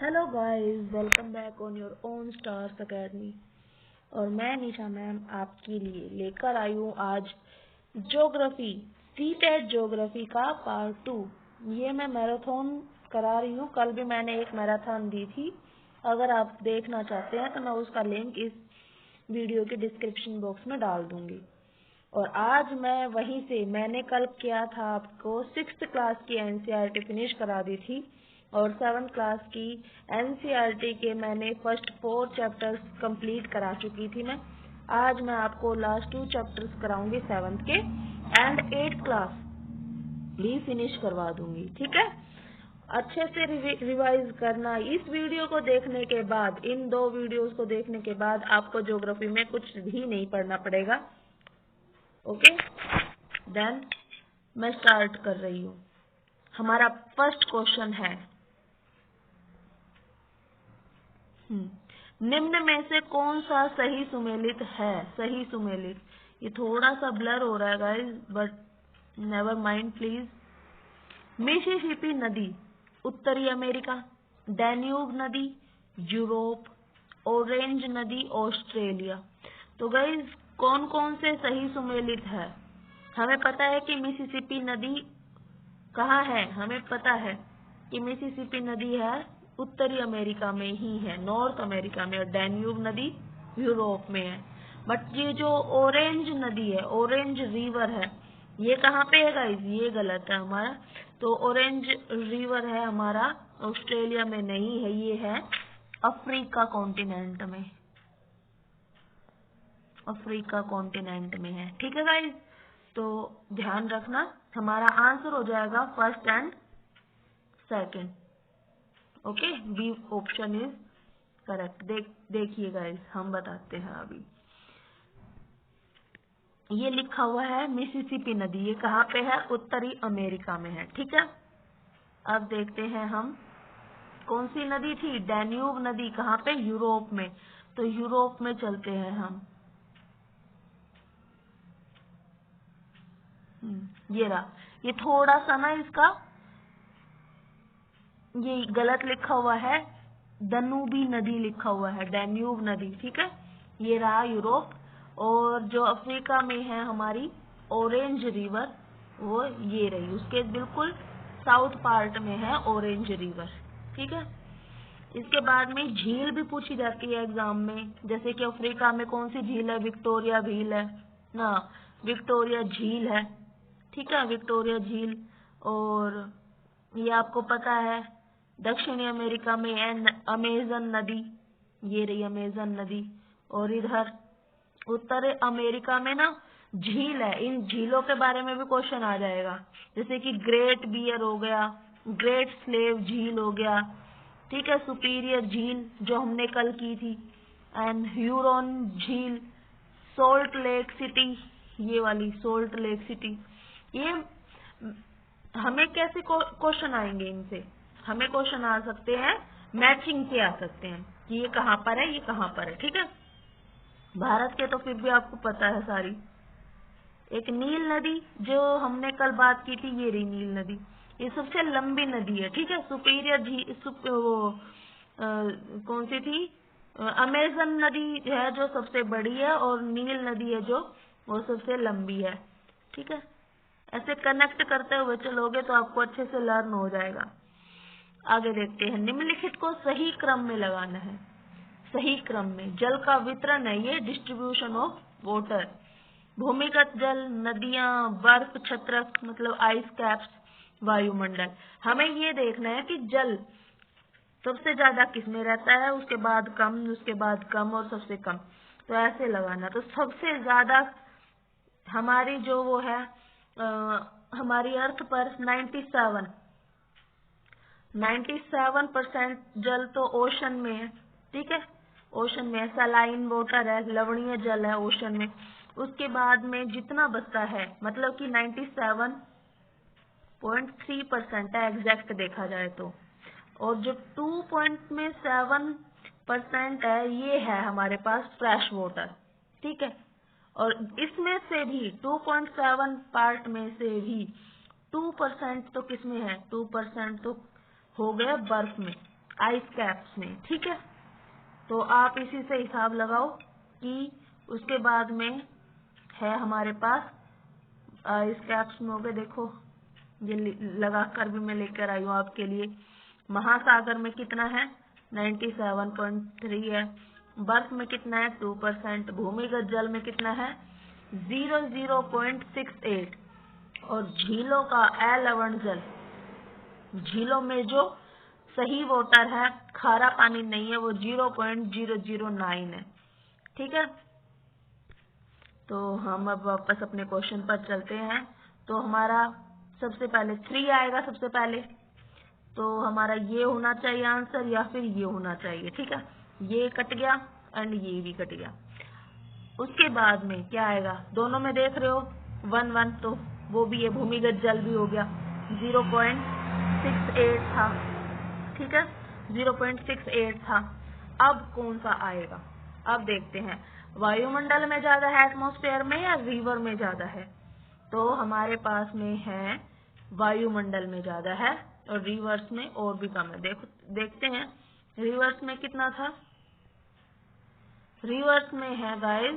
Hello guys, welcome back on your own stars academy. और मैं निशा ma'am आपके लिए लेकर आई हूँ आज ज्योग्राफी सीटेट ज्योग्राफी का पार्ट 2। ये मैं मैराथन करा रही हूँ। कल भी मैंने एक मैराथन दी थी। अगर आप देखना चाहते हैं तो मैं उसका लिंक इस वीडियो के डिस्क्रिप्शन बॉक्स में डाल दूंगी। और आज मैं वहीं से मैंने कल किया था आपको 6th क्लास की एनसीईआरटी फिनिश करा दी थी और 7th क्लास की एनसीईआरटी के मैंने फर्स्ट 4 चैप्टर्स कंप्लीट करा चुकी थी मैं। आज मैं आपको लास्ट 2 चैप्टर्स कराऊंगी 7th के एंड 8th क्लास भी फिनिश करवा दूंगी। ठीक है, अच्छे से रिवाइज करना। इस वीडियो को देखने के बाद, इन 2 वीडियोस को देखने के बाद आपको ज्योग्राफी में कुछ भी नहीं पढ़ना पड़ेगा। ओके, देन मैं स्टार्ट कर रही हूँ। हमारा फर्स्ट क्वेश्चन है, निम्न में से कौन सा सही सुमेलित है? सही सुमेलित, ये थोड़ा सा ब्लर हो रहा है guys, but never mind please. Mississippi नदी उत्तरी अमेरिका, डैन्यूब नदी यूरोप, ऑरेंज नदी ऑस्ट्रेलिया। तो गाइस कौन कौन से सही सुमेलित है? हमें पता है कि मिसिसिपी नदी कहाँ है, हमें पता है कि मिसिसिपी नदी है उत्तरी अमेरिका में ही है, नॉर्थ अमेरिका में, और डैन्यूब नदी यूरोप में है। बट ये जो ऑरेंज नदी है, ऑरेंज रिवर है, ये कहाँ पे है गाइस? ये गलत है हमारा। तो ऑरेंज रिवर है हमारा ऑस्ट्रेलिया में नहीं है, ये है अफ्रीका कॉन्टिनेंट में, अफ्रीका कॉन्टिनेंट में है। ठीक है गाइस, तो ध्यान रखना, हमारा आंसर हो जाएगा first and second. Okay, B option is correct. देखिए गाइस, हम बताते हैं। अभी ये लिखा हुआ है मिसिसिपी नदी, ये कहाँ पे है? उत्तरी अमेरिका में है। ठीक है, अब देखते हैं हम कौन सी नदी थी? डैन्यूब नदी कहाँ पे? यूरोप में। तो यूरोप में चलते हैं हम। ये रहा, ये थोड़ा सा ना इसका ये गलत लिखा हुआ है, दनूबी नदी लिखा हुआ है, डैन्यूब नदी। ठीक है, ये रहा यूरोप। और जो अफ्रीका में है हमारी ऑरेंज रिवर, वो ये रही, उसके बिल्कुल साउथ पार्ट में है ऑरेंज रिवर। ठीक है, इसके बाद में झील भी पूछी जाती है एग्जाम में, जैसे कि अफ्रीका में कौन सी झील है? विक्टोरिया झील है ना, विक्टोरिया झील है। ठीक है, विक्टोरिया झील। और ये आपको पता है दक्षिणी अमेरिका में अमेजन नदी, ये रही अमेजन नदी। और इधर उत्तर अमेरिका में ना झील है, इन झीलों के बारे में भी क्वेश्चन आ जाएगा, जैसे कि ग्रेट बियर हो गया, ग्रेट स्लेव झील हो गया। ठीक है, सुपीरियर झील जो हमने कल की थी, एंड ह्यूरॉन झील, सोल्ट लेक सिटी, ये वाली सोल्ट लेक सिटी। ये हमें कैसे क्वेश्चन आएंगे इनसे? हमें क्वेश्चन आ सकते हैं मैचिंग से, आ सकते हैं कि ये कहाँ पर है, ये कहाँ पर है। ठीक है, भारत के तो फिर भी आपको पता है सारी। एक नील नदी जो हमने कल बात की थी, ये रही नील नदी, ये सबसे लंबी नदी है। ठीक है, सुपीरियर झील कौन सी थी? अमेजन नदी है जो सबसे बड़ी है, और नील नदी है जो वो सबसे लंबी है। ठीक है, ऐसे कनेक्ट करते हुए चलोगे तो आपको अच्छे से लर्न हो जाएगा। आगे देखते हैं, निम्नलिखित को सही क्रम में लगाना है। सही क्रम में जल का वितरण है, ये डिस्ट्रीब्यूशन ऑफ वाटर। भूमिगत जल, नदियां, बर्फ छत्रक मतलब आइस कैप्स, वायुमंडल। हमें ये देखना है कि जल सबसे ज्यादा किसमें रहता है, उसके बाद कम, उसके बाद कम, और सबसे कम। तो ऐसे लगाना। तो सबसे ज्यादा हमारी जो वो है हमारी अर्थ पर 97% जल तो ओशन में है। ठीक है, ओशन में सलाइन वाटर है, लवणीय जल है ओशन में। उसके बाद में जितना बचता है, मतलब कि 97.3% है एग्जैक्ट देखा जाए तो। और जो 2.7% है, ये है हमारे पास फ्रेश वाटर। ठीक है, और इसमें से भी 2.7 पार्ट में से भी 2% तो किसमें है? 2% तो हो गया बर्फ में। आइस कैप्स में, ठीक है। तो आप इसी से हिसाब लगाओ कि उसके बाद में है हमारे पास आइस कैप्स में हो गए। देखो ये लगा कर भी मैं लेकर आई हूँ आपके लिए। महासागर में कितना है 97.3 है। बर्फ में कितना है 2%। भूमिगत जल में कितना है 0.68। और झीलों का लवण जल, झीलों में जो सही वाटर है, खारा पानी नहीं है, वो 0.009 है, ठीक है। तो हम अब वापस अपने क्वेश्चन पर चलते हैं। तो हमारा सबसे पहले 3 आएगा सबसे पहले। तो हमारा ये होना चाहिए आंसर या फिर ये होना चाहिए, ठीक है। ये कट गया एंड ये भी कट गया। उसके बाद में क्या आएगा, दोनों में देख रहे हो 1 1, तो वो भी है, भूमिगत जल भी हो गया 0.68 था, ठीक है, 0.68 था। अब कौन सा आएगा, अब देखते हैं वायुमंडल में ज्यादा है, एटमॉस्फेयर में या रिवर में ज्यादा है। तो हमारे पास में है वायुमंडल में ज्यादा है और रिवर्स में और भी कम है। देखते हैं रिवर्स में कितना था। रिवर्स में है गाइस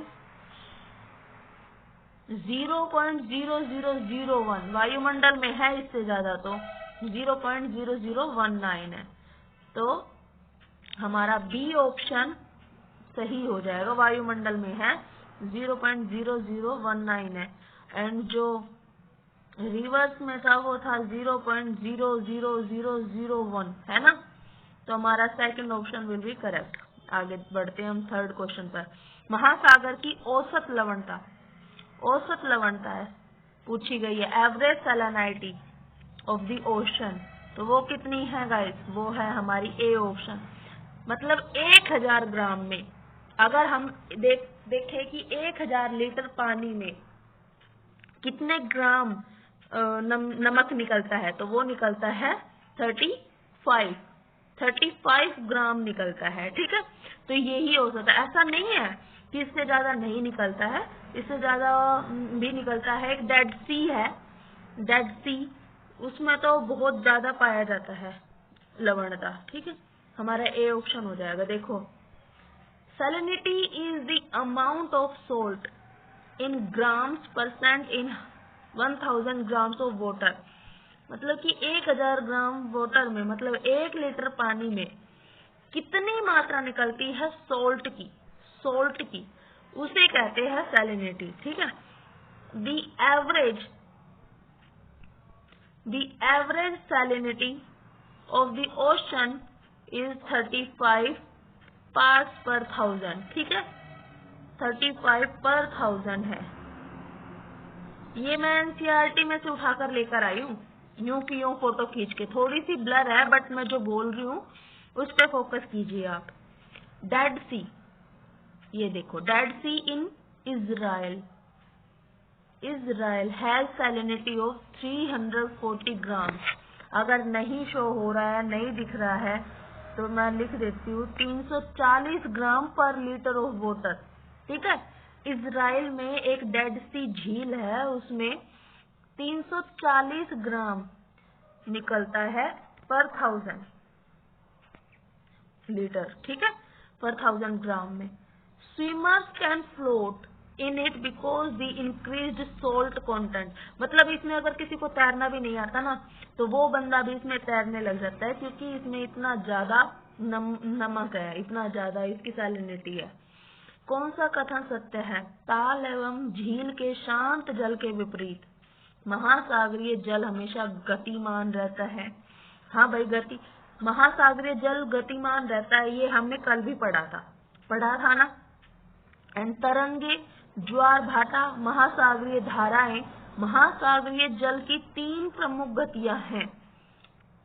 0.0001, वायुमंडल में है इससे ज्यादा तो 0.0019 है। तो हमारा बी ऑप्शन सही हो जाएगा, वायुमंडल में है 0.0019 है एंड जो रिवर्स में था वो था 0.00001 है ना। तो हमारा second option will be correct. आगे बढ़ते हैं हम थर्ड क्वेश्चन पर। महासागर की औसत लवणता, औसत लवणता है पूछी गई है, average salinity of the ocean. तो वो कितनी है गाइस, वो है हमारी ए ऑप्शन। मतलब 1000 ग्राम में अगर हम देखें कि 1000 लीटर पानी में कितने ग्राम नमक निकलता है, तो वो निकलता है 35 ग्राम निकलता है, ठीक है। तो यही औसत है, ऐसा नहीं है कि इससे ज्यादा नहीं निकलता है, इससे ज्यादा भी निकलता है। एक डेड सी है, डेड सी, उसमें तो बहुत ज्यादा पाया जाता है लवणता, ठीक है। हमारा ए ऑप्शन हो जाएगा। देखो salinity is the amount of salt in grams % in 1000 grams of water। मतलब कि 1000 ग्राम वाटर में, मतलब 1 लीटर पानी में कितनी मात्रा निकलती है सोल्ट की, सोल्ट की, उसे कहते हैं सैलिनिटी, ठीक है। The average salinity of the ocean is 35 parts पर 1000, ठीक है, 35 पर 1000 है। ये मैं एनसीईआरटी में से उठाकर लेकर आई हूँ, यूं की यूं फोटो खींच के। थोड़ी सी ब्लर है बट मैं जो बोल रही हूँ उस पे फोकस कीजिए आप। डेड सी, ये देखो dead sea in Israel, Israel has salinity of 340 gram. अगर नहीं शो हो रहा है, नहीं दिख रहा है, तो मैं लिख देती हूँ 340 ग्राम पर लीटर ऑफ वाटर, ठीक है। इजराइल में एक डेड सी झील है, उसमें 340 ग्राम निकलता है पर 1000 लीटर, ठीक है, पर 1000 ग्राम में। Swimmers can float in it because the increased salt content. मतलब इसमें अगर किसी को तैरना भी नहीं आता ना, तो वो बंदा भी इसमें तैरने लग जाता है, क्योंकि इसमें इतना ज्यादा नमक है, इतना ज्यादा इसकी सैलिनिटी है। कौन सा कथन सत्य है, ताल एवं झील के शांत जल के विपरीत महासागरीय जल हमेशा गतिमान रहता है। हाँ भाई, महासागरीय जल गतिमान रहता है, ये हमने कल भी पढ़ा था ना। एंड तरंगे, ज्वार भाटा, महासागरीय धाराएं, महासागरीय जल की 3 प्रमुख गतियां हैं।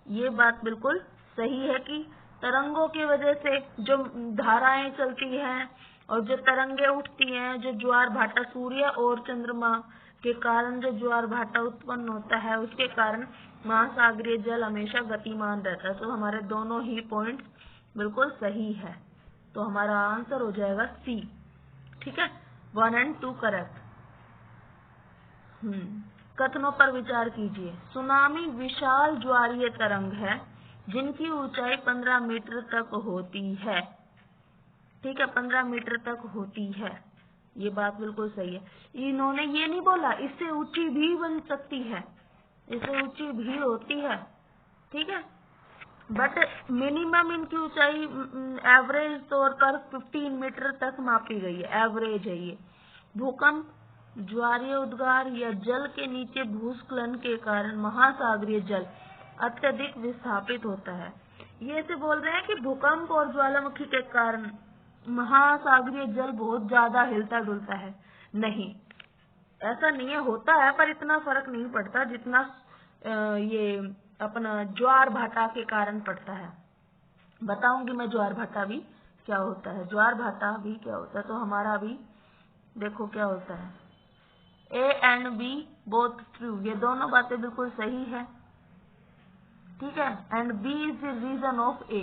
ये बात बिल्कुल सही है कि तरंगों की वजह से जो धाराएं चलती हैं और जो तरंगे उठती हैं, जो ज्वार भाटा, सूर्य और चंद्रमा के कारण जो ज्वार भाटा उत्पन्न होता है, उसके कारण महासागरीय जल हमेशा गतिमान रहता है। तो हमारे दोनों ही पॉइंट्स बिल्कुल सही है। तो हमारा आंसर हो जाएगा सी, ठीक है, 1 और 2 करेक्ट। कथनों पर विचार कीजिए। सुनामी विशाल ज्वारीय तरंग है जिनकी ऊंचाई 15 मीटर तक होती है। ठीक है, 15 मीटर तक होती है, ये बात बिल्कुल सही है। इन्होंने ये नहीं बोला इससे ऊंची भी बन सकती है, इससे ऊंची भी होती है, ठीक है, बट मिनिमम इनकी ऊंचाई एवरेज तौर पर 15 मीटर तक मापी गई है, एवरेज है ये। भूकंप, ज्वारीय उद्गार या जल के नीचे भूस्खलन के कारण महासागरीय जल अत्यधिक विस्थापित होता है। ये ऐसे बोल रहे हैं कि भूकंप और ज्वालामुखी के कारण महासागरीय जल बहुत ज्यादा हिलता डुलता है। नहीं, ऐसा नहीं है, होता है पर इतना फर्क नहीं पड़ता जितना ये अपना ज्वार भाटा के कारण पड़ता है। बताऊंगी मैं ज्वार भाटा भी क्या होता है, ज्वार भाटा भी क्या होता है। तो हमारा भी देखो क्या होता है, A and B both true, ये दोनों बातें बिल्कुल सही है, ठीक है, and B is the reason of A,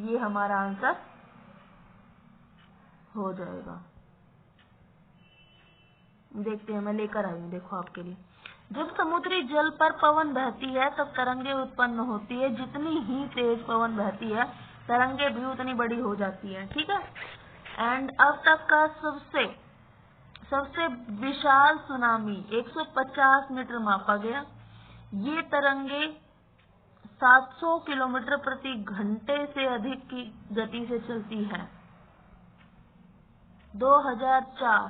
ये हमारा आंसर हो जाएगा। देखते हैं, मैं लेकर आई हूँ देखो आपके लिए। जब समुद्री जल पर पवन बहती है तब तरंगे उत्पन्न होती है, जितनी ही तेज पवन बहती है तरंगे भी उतनी बड़ी हो जाती है, ठीक है। एंड अब तक का सबसे विशाल सुनामी 150 मीटर मापा गया। ये तरंगे 700 किलोमीटर प्रति घंटे से अधिक की गति से चलती है। 2004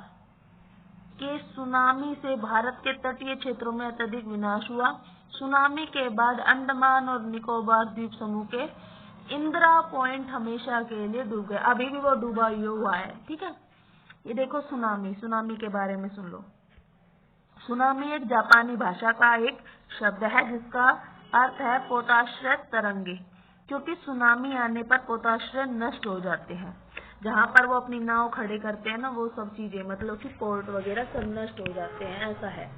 के सुनामी से भारत के तटीय क्षेत्रों में अत्यधिक विनाश हुआ। सुनामी के बाद अंडमान और निकोबार द्वीप समूह के इंदिरा पॉइंट हमेशा के लिए डूब गए, अभी भी वो डूबा हुआ है, ठीक है। ये देखो सुनामी के बारे में सुन लो। सुनामी एक जापानी भाषा का एक शब्द है जिसका अर्थ है पोताश्रय तरंगे, क्योंकि सुनामी आने पर पोताश्रय नष्ट हो जाते हैं। जहाँ पर वो अपनी नाव खड़े करते हैं ना, वो सब चीजें मतलब कि पोर्ट वगैरह सब नष्ट हो जाते हैं, ऐसा है।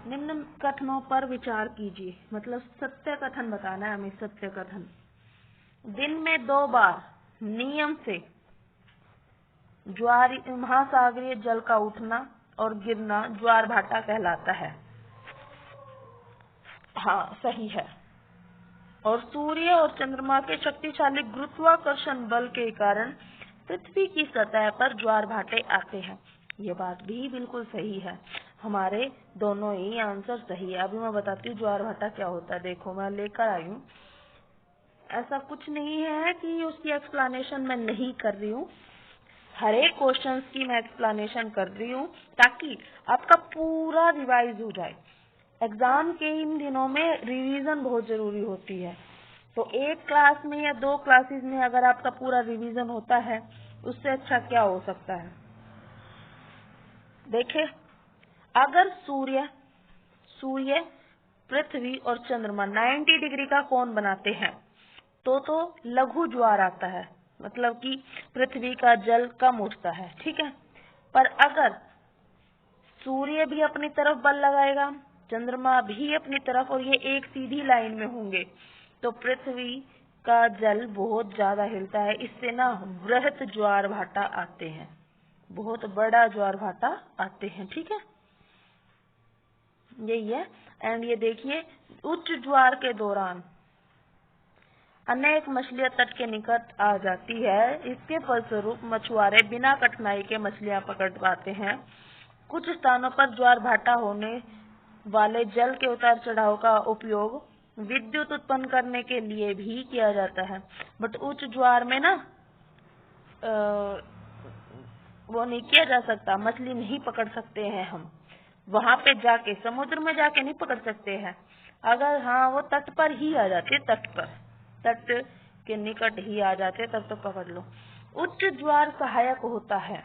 निम्न कथनों पर विचार कीजिए, मतलब सत्य कथन बताना है हमें, सत्य कथन। दिन में 2 बार नियम से महासागरीय जल का उठना और गिरना ज्वार भाटा कहलाता है। हाँ, सही है। और सूर्य और चंद्रमा के शक्तिशाली गुरुत्वाकर्षण बल के कारण पृथ्वी की सतह पर ज्वार भाटे आते हैं, ये बात भी बिल्कुल सही है। हमारे दोनों ही आंसर सही है। अभी मैं बताती हूँ ज्वार भाटा क्या होता है। देखो मैं लेकर आई हूँ, ऐसा कुछ नहीं है कि उसकी एक्सप्लेनेशन मैं नहीं कर रही हूँ, हर एक क्वेश्चन की मैं एक्सप्लेनेशन कर रही हूँ ताकि आपका पूरा रिवाइज हो जाए। एग्जाम के इन दिनों में रिवीजन बहुत जरूरी होती है, तो एक क्लास में या 2 क्लासेस में अगर आपका पूरा रिवीजन होता है, उससे अच्छा क्या हो सकता है। देखिए, अगर सूर्य पृथ्वी और चंद्रमा 90 डिग्री का कोण बनाते हैं तो लघु ज्वार आता है, मतलब कि पृथ्वी का जल कम उठता है, ठीक है। पर अगर सूर्य भी अपनी तरफ बल लगाएगा, चंद्रमा भी अपनी तरफ, और ये एक सीधी लाइन में होंगे, तो पृथ्वी का जल बहुत ज्यादा हिलता है। इससे ना वृहत ज्वार भाटा आते हैं, बहुत बड़ा ज्वार भाटा आते हैं, ठीक है, यही है। एंड ये देखिए, उच्च ज्वार के दौरान अनेक मछलियां तट के निकट आ जाती है। इसके फलस्वरूप मछुआरे बिना कठिनाई के मछलियां पकड़ पाते हैं। कुछ स्थानों पर ज्वार भाटा होने वाले जल के उतार चढ़ाव का उपयोग विद्युत उत्पन्न करने के लिए भी किया जाता है, बट उच्च ज्वार में ना वो नहीं किया जा सकता, मछली नहीं पकड़ सकते हैं हम वहां पे जाके, समुद्र में जाके नहीं पकड़ सकते हैं। अगर हाँ वो तट पर ही आ जाते, तट के निकट ही आ जाते, तब तो पकड़ लो। उच्च ज्वार सहायक होता है,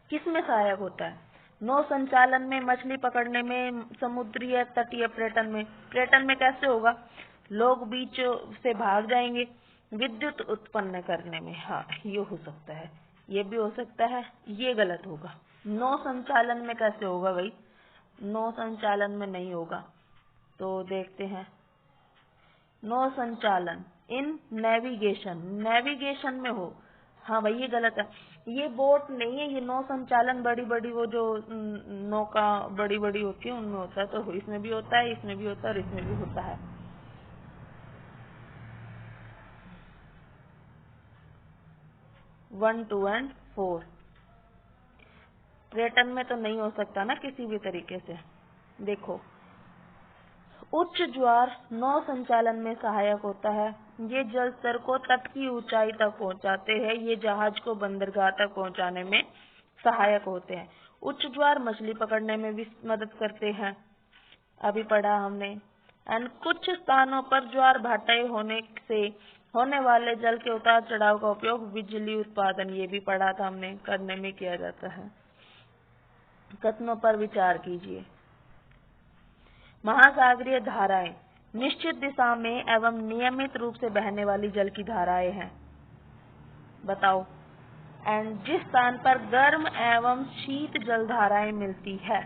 किसमें सहायक होता है? नौ संचालन में, मछली पकड़ने में, समुद्रीय तटीय पर्यटन में कैसे होगा? लोग बीच से भाग जाएंगे। विद्युत उत्पन्न करने में, हाँ ये हो सकता है, ये भी हो सकता है, ये गलत होगा। नौ संचालन में कैसे होगा भाई? नौ संचालन में नहीं होगा। तो देखते हैं, नौ संचालन इन नेविगेशन में हो, हाँ भाई ये गलत है, ये बोट नहीं है, ये नौ संचालन बड़ी बड़ी वो जो नौका बड़ी बड़ी होती है उनमें होता है, तो इसमें भी होता है, इसमें भी होता है। 9 संचालन इन नेविगेशन, नेविगेशन में हो, हाँ भाई ये गलत है, ये बोट नहीं है, ये नौ संचालन बड़ी बड़ी वो जो नौका बड़ी बड़ी होती है उनमें होता है, तो इसमें भी होता है, इसमें भी होता है और इसमें भी होता है। 1, 2 एंड 4। रिटर्न में तो नहीं हो सकता ना किसी भी तरीके से। देखो, उच्च ज्वार नौ संचालन में सहायक होता है। ये जल स्तर को तट की ऊंचाई तक पहुंचाते हैं। ये जहाज को बंदरगाह तक पहुंचाने में सहायक होते हैं। उच्च ज्वार मछली पकड़ने में भी मदद करते हैं, अभी पढ़ा हमने। एंड कुछ स्थानों पर ज्वार भाटे होने से होने वाले जल के उतार चढ़ाव का उपयोग बिजली उत्पादन, ये भी पढ़ा था हमने, करने में किया जाता है। कथनों पर विचार कीजिए। महासागरीय धाराएं निश्चित दिशा में एवं नियमित रूप से बहने वाली जल की धाराएं हैं। बताओ। एंड जिस स्थान पर गर्म एवं शीत जल धाराएं मिलती है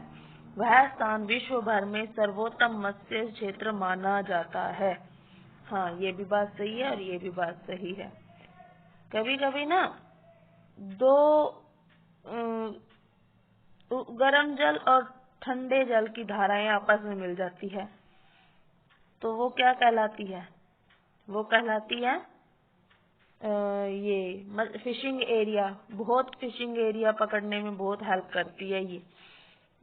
वह स्थान विश्व भर में सर्वोत्तम मत्स्य क्षेत्र माना जाता है। हाँ, ये भी बात सही है और ये भी बात सही है। कभी कभी ना दो गर्म जल और ठंडे जल की धाराएं आपस में मिल जाती है, तो वो क्या कहलाती है? वो कहलाती है ये फिशिंग एरिया। बहुत फिशिंग एरिया पकड़ने में बहुत हेल्प करती है ये,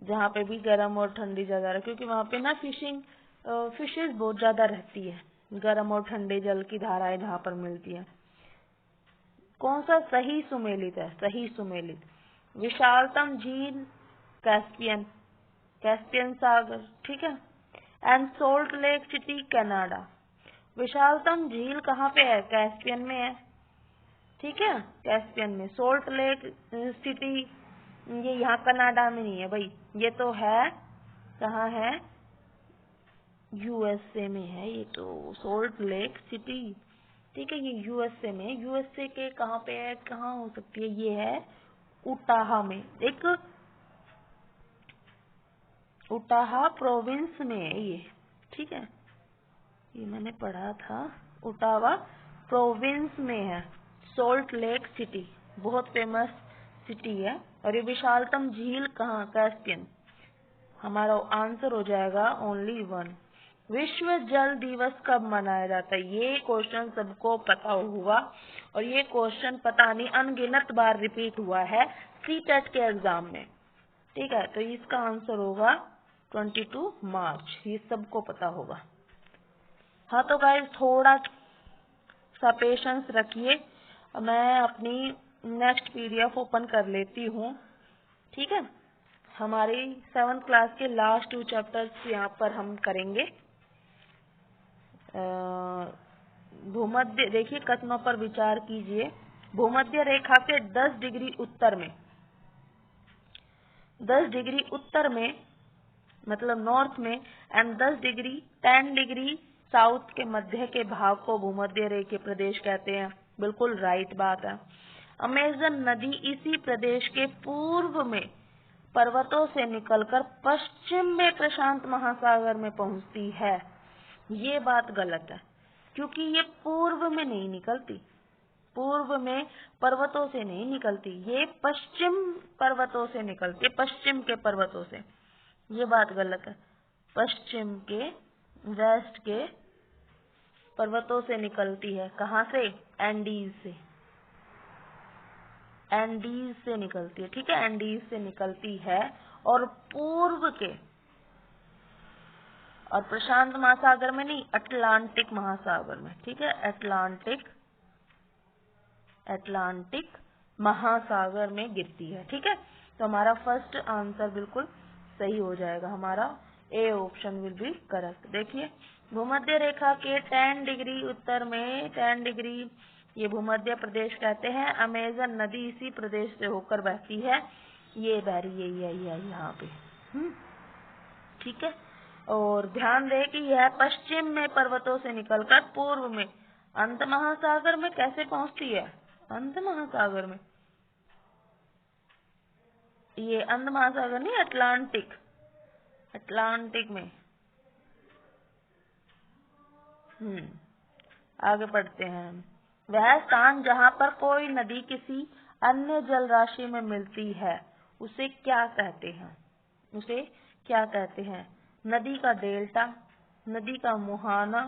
जहाँ पे भी गर्म और ठंडी जगह है, क्योंकि वहाँ पे ना फिशेस बहुत ज्यादा रहती है। गर्म और ठंडे जल की धाराएं जहाँ पर मिलती है। कौन सा सही सुमेलित है? सही सुमेलित। विशालतम झील कैस्पियन सागर, ठीक है। And salt lake city Canada. विशालतम झील कहाँ पे है? कैस्पियन में है, ठीक है, कैस्पियन में। सोल्ट लेक सिटी ये यहाँ कनाडा में नहीं है भाई, ये तो है कहाँ है? यूएसए में है ये तो, सोल्ट लेक सिटी, ठीक है, ये यूएसए में है। यूएसए के कहाँ पे है? कहाँ हो सकती है? ये है उटाहा में, एक उटाहा प्रोविंस में है ये, ठीक है, ये मैंने पढ़ा था। उटावा प्रोविंस में है सोल्ट लेक सिटी, बहुत फेमस सिटी है। और ये विशालतम झील कहाँ? कैस्पियन। हमारा आंसर हो जाएगा ओनली 1। विश्व जल दिवस कब मनाया जाता है? ये क्वेश्चन सबको पता हुआ, और ये क्वेश्चन पता नहीं अनगिनत बार रिपीट हुआ है सीटेट के एग्जाम में, ठीक है। तो इसका आंसर होगा 22 मार्च, ये सबको पता होगा। हाँ तो गाइस, थोड़ा सा पेशेंस रखिए, मैं अपनी नेक्स्ट पीडीएफ ओपन कर लेती हूँ, ठीक है। हमारी 7th क्लास के लास्ट 2 चैप्टर्स यहाँ पर हम करेंगे। भूमध्य, देखिए कथनों पर विचार कीजिए। भूमध्य रेखा के 10 डिग्री उत्तर में, 10 डिग्री उत्तर में मतलब नॉर्थ में, एंड 10 डिग्री साउथ के मध्य के भाग को भूमध्य रेखीय प्रदेश कहते हैं। बिल्कुल राइट बात है। अमेजन नदी इसी प्रदेश के पूर्व में पर्वतों से निकलकर पश्चिम में प्रशांत महासागर में पहुंचती है। ये बात गलत है, क्योंकि ये पूर्व में नहीं निकलती, पूर्व में पर्वतों से नहीं निकलती, ये पश्चिम पर्वतों से निकलती है, पश्चिम के पर्वतों से। ये बात गलत है। पश्चिम के, वेस्ट के पर्वतों से निकलती है। कहाँ से? एंडीज से, एंडीज से निकलती है, ठीक है, एंडीज से निकलती है। और पूर्व के, और प्रशांत महासागर में नहीं, अटलांटिक महासागर में, ठीक है, अटलांटिक महासागर में गिरती है, ठीक है। तो हमारा फर्स्ट आंसर बिल्कुल सही हो जाएगा, हमारा A option will be correct. देखिए, भूमध्य रेखा के 10 डिग्री उत्तर में, 10 डिग्री ये भूमध्य प्रदेश कहते हैं। अमेजन नदी इसी प्रदेश से होकर बहती है, ये बह रही है यहाँ पे, ठीक है। और ध्यान दें कि यह पश्चिम में पर्वतों से निकलकर पूर्व में अंत महासागर में कैसे पहुंचती है? अंत महासागर में, ये अंत महासागर नहीं, अटलांटिक में। आगे बढ़ते हैं। वह स्थान जहाँ पर कोई नदी किसी अन्य जल राशि में मिलती है उसे क्या कहते हैं? उसे क्या कहते हैं? नदी का डेल्टा, नदी का मुहाना,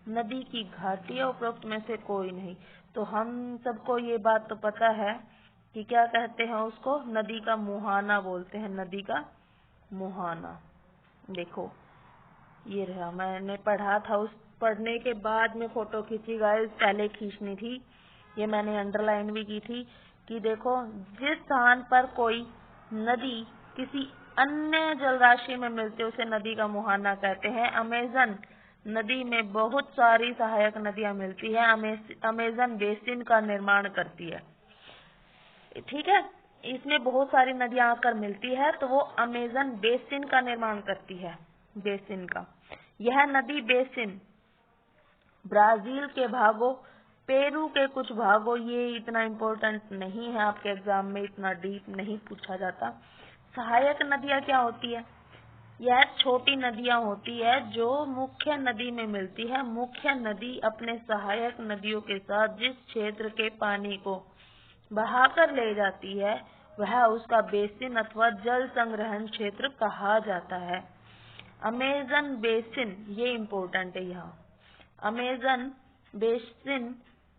नदी की घाटी है, उपरोक्त में से कोई नहीं। तो हम सबको ये बात तो पता है कि क्या कहते हैं उसको, नदी का मुहाना बोलते हैं, नदी का मुहाना। देखो ये रहा, मैंने पढ़ा था, उस पढ़ने के बाद में फोटो खींची गाइस, पहले खींचनी थी, ये मैंने अंडरलाइन भी की थी कि देखो जिस स्थान पर कोई नदी किसी अन्य जलराशि में मिलती है उसे नदी का मुहाना कहते हैं। अमेज़न नदी में बहुत सारी सहायक नदियां मिलती है, अमेज़न बेसिन का निर्माण करती है, ठीक है। इसमें बहुत सारी नदियां आकर मिलती है तो वो अमेज़न बेसिन का निर्माण करती है, बेसिन का। यह नदी बेसिन ब्राजील के भागों, पेरू के कुछ भागों, ये इतना इम्पोर्टेंट नहीं है, आपके एग्जाम में इतना डीप नहीं पूछा जाता। सहायक नदियां क्या होती है, यह छोटी नदियां होती है जो मुख्य नदी में मिलती है। मुख्य नदी अपने सहायक नदियों के साथ जिस क्षेत्र के पानी को बहाकर ले जाती है वह उसका बेसिन अथवा जल संग्रहण क्षेत्र कहा जाता है। अमेज़न बेसिन, ये इम्पोर्टेंट है यहाँ, अमेज़न बेसिन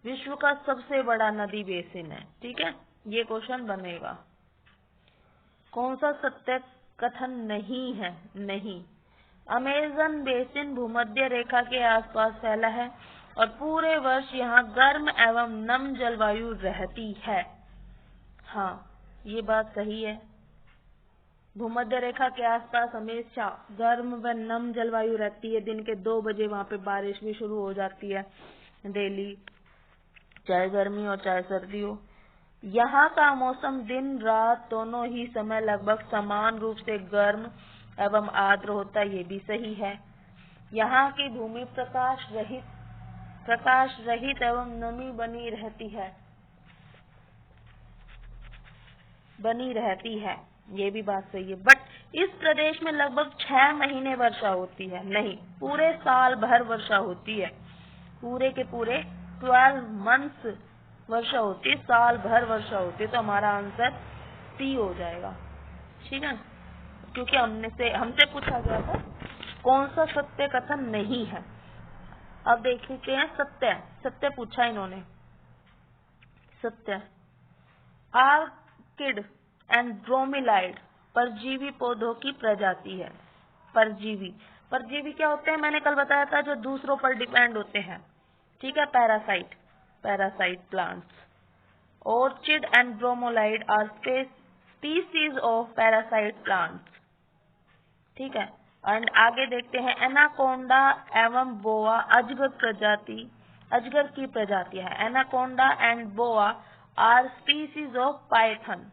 विश्व का सबसे बड़ा नदी बेसिन है, ठीक है, ये क्वेश्चन बनेगा। कौन सा सत्य कथन नहीं है, नहीं, अमेज़न बेसिन भूमध्य रेखा के आसपास फैला है और पूरे वर्ष यहाँ गर्म एवं नम जलवायु रहती है। हाँ, ये बात सही है, भूमध्य रेखा के आसपास हमेशा गर्म व नम जलवायु रहती है। दिन के 2 बजे वहाँ पे बारिश भी शुरू हो जाती है डेली, चाहे गर्मी हो चाहे सर्दी हो। यहाँ का मौसम दिन रात दोनों ही समय लगभग समान रूप से गर्म एवं आर्द्र होता है, ये भी सही है। यहाँ की भूमि प्रकाश रहित एवं नमी बनी रहती है, ये भी बात सही है। बट इस प्रदेश में लगभग 6 महीने वर्षा होती है, नहीं, पूरे साल भर वर्षा होती है, पूरे के पूरे 12 मंथ्स वर्षा होती है, साल भर वर्षा होती है। तो हमारा आंसर सी हो जाएगा, ठीक है, क्योंकि हमसे पूछा गया था कौन सा सत्य कथन नहीं है। अब देख लेते हैं सत्य पूछा इन्होंने। सत्य, आर्किड एंड ब्रोमीलाइड परजीवी पौधों की प्रजाति है। परजीवी क्या होते हैं, मैंने कल बताया था, जो दूसरों पर डिपेंड होते हैं, ठीक है, parasite plants. Orchid and bromeliad are species of parasite plants, ठीक है। एंड आगे देखते हैं, एनाकोंडा एवं बोआ अजगर की प्रजाति है। Anaconda and boa are species of python.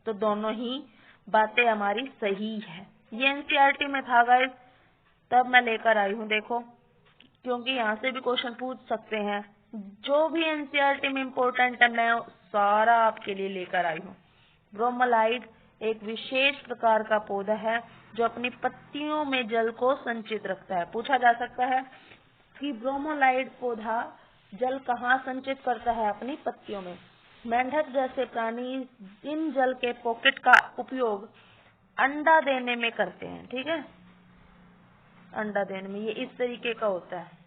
तो दोनों ही बातें हमारी सही है। ये एनसीईआरटी में था गाइस, तब मैं लेकर आई हूँ, देखो, क्योंकि यहाँ से भी क्वेश्चन पूछ सकते हैं। जो भी एनसीईआरटी में इम्पोर्टेंट है मैं सारा आपके लिए लेकर आई हूँ। ब्रोमोलाइड एक विशेष प्रकार का पौधा है जो अपनी पत्तियों में जल को संचित रखता है। पूछा जा सकता है कि ब्रोमोलाइड पौधा जल कहाँ संचित करता है, अपनी पत्तियों में। मेंढक जैसे प्राणी इन जल के पॉकेट का उपयोग अंडा देने में करते हैं, ठीक है, अंडा देने में, ये इस तरीके का होता है।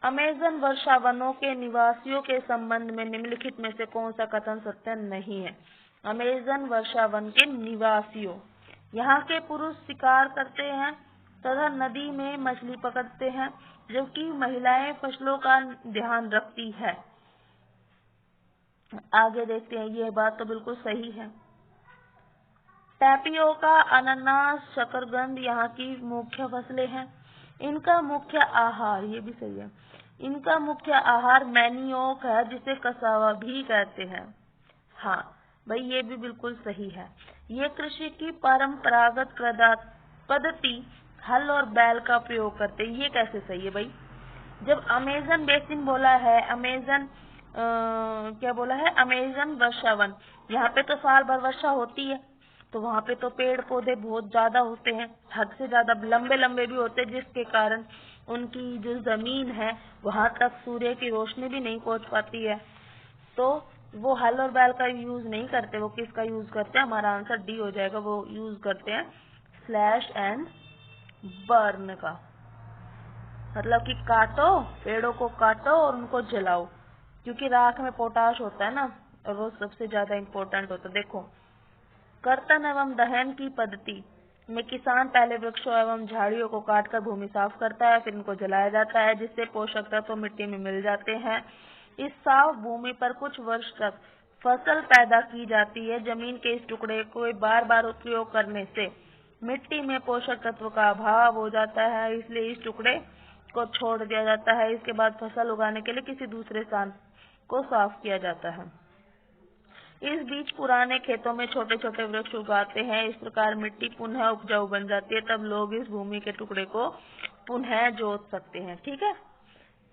अमेज़न वर्षावनों के निवासियों के संबंध में निम्नलिखित में से कौन सा कथन सत्य नहीं है। अमेज़न वर्षावन के निवासियों, यहाँ के पुरुष शिकार करते हैं तथा नदी में मछली पकड़ते हैं, जबकि महिलाएं फसलों का ध्यान रखती है। आगे देखते हैं, ये बात तो बिल्कुल सही है। टैपियोका, अनानास, शकरकंद यहाँ की मुख्य फसलें हैं। इनका मुख्य आहार, ये भी सही है, इनका मुख्य आहार मैनियोक है, जिसे कसावा भी कहते हैं। हाँ भाई, ये भी बिल्कुल सही है। ये कृषि की परंपरागत पद्धति हल और बैल का प्रयोग करते हैं। ये कैसे सही है भाई, जब अमेज़न बेसिन बोला है, क्या बोला है, अमेज़न वर्षावन, यहाँ पे तो साल भर वर्षा होती है, तो वहाँ पे तो पेड़ पौधे बहुत ज्यादा होते हैं, हद से ज्यादा लंबे लंबे भी होते हैं, जिसके कारण उनकी जो जमीन है वहां तक सूर्य की रोशनी भी नहीं पहुंच पाती है। तो वो हल और बैल का यूज नहीं करते, वो किसका यूज करते हैं, हमारा आंसर डी हो जाएगा, वो यूज करते हैं स्लैश एंड बर्न का। मतलब कि काटो, पेड़ों को काटो और उनको जलाओ, क्योंकि राख में पोटाश होता है ना, और वो सबसे ज्यादा इम्पोर्टेंट होता है। देखो, कर्तन एवं दहन की पद्धति में किसान पहले वृक्षों एवं झाड़ियों को काटकर भूमि साफ करता है, फिर इनको जलाया जाता है, जिससे पोषक तत्व मिट्टी में मिल जाते हैं। इस साफ भूमि पर कुछ वर्ष तक फसल पैदा की जाती है। जमीन के इस टुकड़े को बार बार उपयोग करने से मिट्टी में पोषक तत्व का अभाव हो जाता है, इसलिए इस टुकड़े को छोड़ दिया जाता है। इसके बाद फसल उगाने के लिए किसी दूसरे स्थान को साफ किया जाता है। इस बीच पुराने खेतों में छोटे छोटे वृक्ष उगाते हैं। इस प्रकार मिट्टी पुनः उपजाऊ बन जाती है। तब लोग इस भूमि के टुकड़े को पुनः जोत सकते हैं। ठीक है,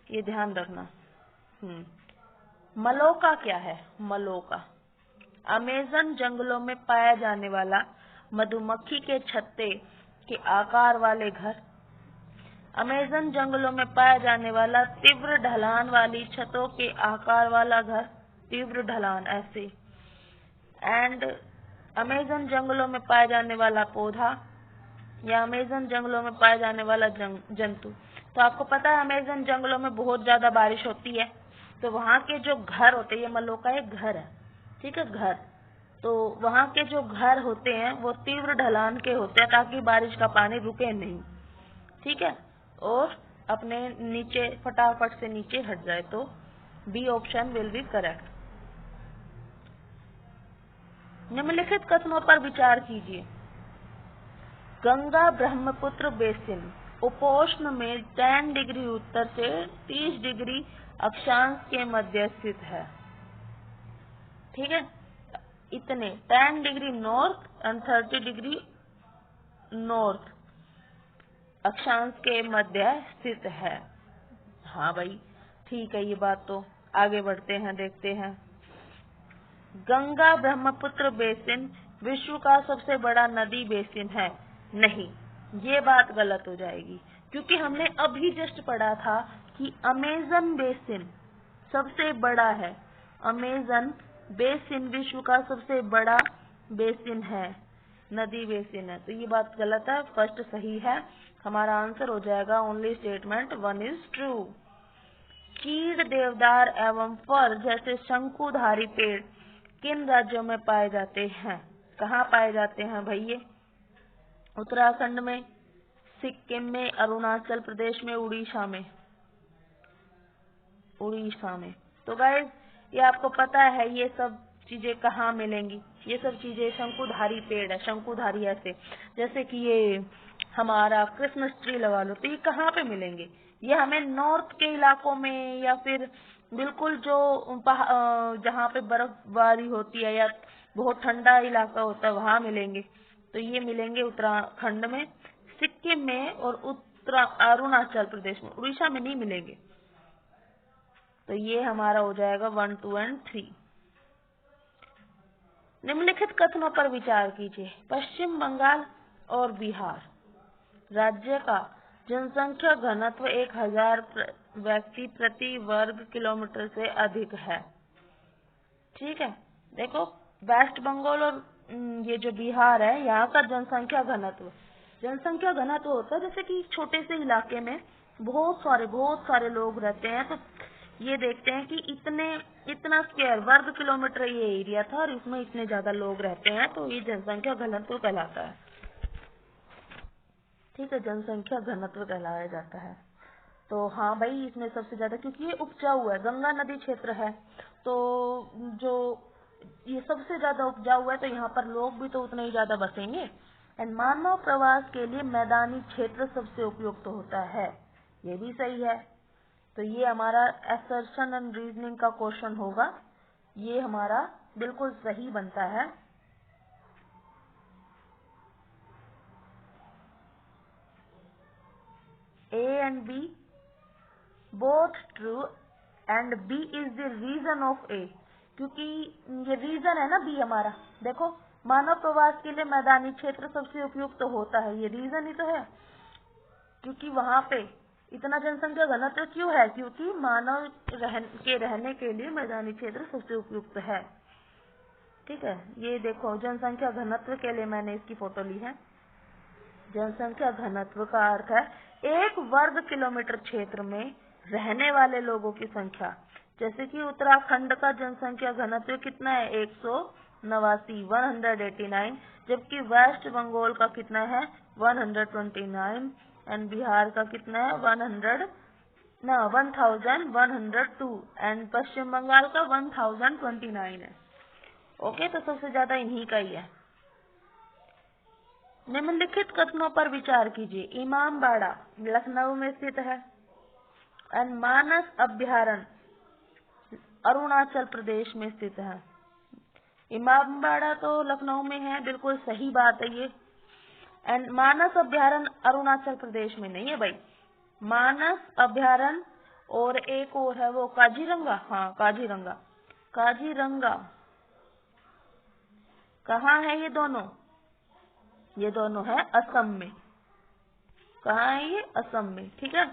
ये ध्यान रखना। मलोका क्या है? मलोका अमेज़न जंगलों में पाया जाने वाला मधुमक्खी के छत्ते के आकार वाले घर। अमेज़न जंगलों में पाया जाने वाला तीव्र ढलान वाली छतों के आकार वाला घर, तीव्र ढलान ऐसे। एंड अमेज़न जंगलों में पाया जाने वाला पौधा या अमेज़न जंगलों में पाया जाने वाला जंतु। तो आपको पता है अमेज़न जंगलों में बहुत ज्यादा बारिश होती है, तो वहाँ के जो घर होते हैं, ये मलोका एक घर है, ठीक है, घर। तो वहाँ के जो घर होते हैं वो तीव्र ढलान के होते हैं, ताकि बारिश का पानी रुके नहीं, ठीक है, और अपने नीचे फटाफट से नीचे हट जाए। तो B option will be correct. निम्नलिखित कथनों पर विचार कीजिए। गंगा ब्रह्मपुत्र बेसिन उपोष्ण में 10 डिग्री उत्तर से 30 डिग्री अक्षांश के मध्य स्थित है। ठीक है, इतने 10 degree north and 30 degree north अक्षांश के मध्य स्थित है। हाँ भाई, ठीक है, ये बात तो आगे बढ़ते हैं, देखते हैं। गंगा ब्रह्मपुत्र बेसिन विश्व का सबसे बड़ा नदी बेसिन है। नहीं, ये बात गलत हो जाएगी, क्योंकि हमने अभी जस्ट पढ़ा था कि अमेज़न बेसिन सबसे बड़ा है। अमेज़न बेसिन विश्व का सबसे बड़ा बेसिन है, नदी बेसिन है। तो ये बात गलत है, फर्स्ट सही है। हमारा आंसर हो जाएगा ओनली स्टेटमेंट 1 इज ट्रू। चीड़, देवदार एवं फर जैसे शंकुधारी पेड़ किन राज्यों में पाए जाते हैं? कहाँ पाए जाते हैं भाई? ये उत्तराखंड में, सिक्किम में, अरुणाचल प्रदेश में, उड़ीसा में। उड़ीसा में। तो गाइस, ये आपको पता है ये सब चीजें कहाँ मिलेंगी? ये सब चीजें शंकुधारी पेड़ है, शंकुधारी ऐसे, जैसे कि ये हमारा क्रिसमस ट्री लगा लो, तो ये कहाँ पे मिलेंगे? ये हमें नॉर्थ के इलाकों में या फिर बिल्कुल जो जहाँ पे बर्फबारी होती है या बहुत ठंडा इलाका होता है वहाँ मिलेंगे। तो ये मिलेंगे उत्तराखंड में, सिक्किम में और अरुणाचल प्रदेश में। उड़ीसा में नहीं मिलेंगे। तो ये हमारा हो जाएगा 1, 2 एंड 3। निम्नलिखित कथनों पर विचार कीजिए। पश्चिम बंगाल और बिहार राज्य का जनसंख्या घनत्व 1000 व्यक्ति प्रति वर्ग किलोमीटर से अधिक है। ठीक है, देखो, वेस्ट बंगाल और ये जो बिहार है, यहाँ का जनसंख्या घनत्व होता है जैसे कि छोटे से इलाके में बहुत सारे लोग रहते हैं। तो ये देखते हैं कि इतना स्क्वायर वर्ग किलोमीटर ये एरिया था और इसमें इतने ज्यादा लोग रहते हैं, तो ये जनसंख्या घनत्व कहलाता है। ठीक है, जनसंख्या घनत्व कहलाया जाता है। तो हाँ भाई, इसमें सबसे ज्यादा, क्योंकि ये उपजाऊ है, गंगा नदी क्षेत्र है, तो जो ये सबसे ज्यादा उपजाऊ है, तो यहाँ पर लोग भी तो उतने ही ज्यादा बसेंगे। एंड मानव प्रवास के लिए मैदानी क्षेत्र सबसे उपयुक्त होता है, ये भी सही है। तो ये हमारा असर्शन एंड रीजनिंग का क्वेश्चन होगा, ये हमारा बिल्कुल सही बनता है। A and B both true and B is the reason of A, क्योंकि ये रीजन है ना B हमारा। देखो, मानव प्रवास के लिए मैदानी क्षेत्र सबसे उपयुक्त होता है, ये रीजन ही तो है, क्योंकि वहाँ पे इतना जनसंख्या घनत्व क्यों है? क्योंकि मानव के रहने के लिए मैदानी क्षेत्र सबसे उपयुक्त है। ठीक है, ये देखो, जनसंख्या घनत्व के लिए मैंने इसकी फोटो ली है। जनसंख्या घनत्व का अर्थ है 1 वर्ग किलोमीटर क्षेत्र में रहने वाले लोगों की संख्या। जैसे कि उत्तराखंड का जनसंख्या घनत्व कितना है 189, जबकि वेस्ट बंगाल का कितना है 129 एंड बिहार का कितना है 1102 एंड पश्चिम बंगाल का 1029 है। ओके, तो सबसे ज्यादा इन्हीं का ही है। निम्नलिखित कथनों पर विचार कीजिए। इमामबाड़ा लखनऊ में स्थित है एंड मानस अभ्यारण्य अरुणाचल प्रदेश में स्थित है। इमामबाड़ा तो लखनऊ में है, बिल्कुल सही बात है ये। एंड मानस अभ्यारण्य अरुणाचल प्रदेश में नहीं है भाई। मानस अभ्यारण्य और एक और है वो काजीरंगा। हाँ, काजीरंगा। काजीरंगा कहाँ है ये दोनों? ये दोनों है असम में। कहाँ है ये? असम में। ठीक है।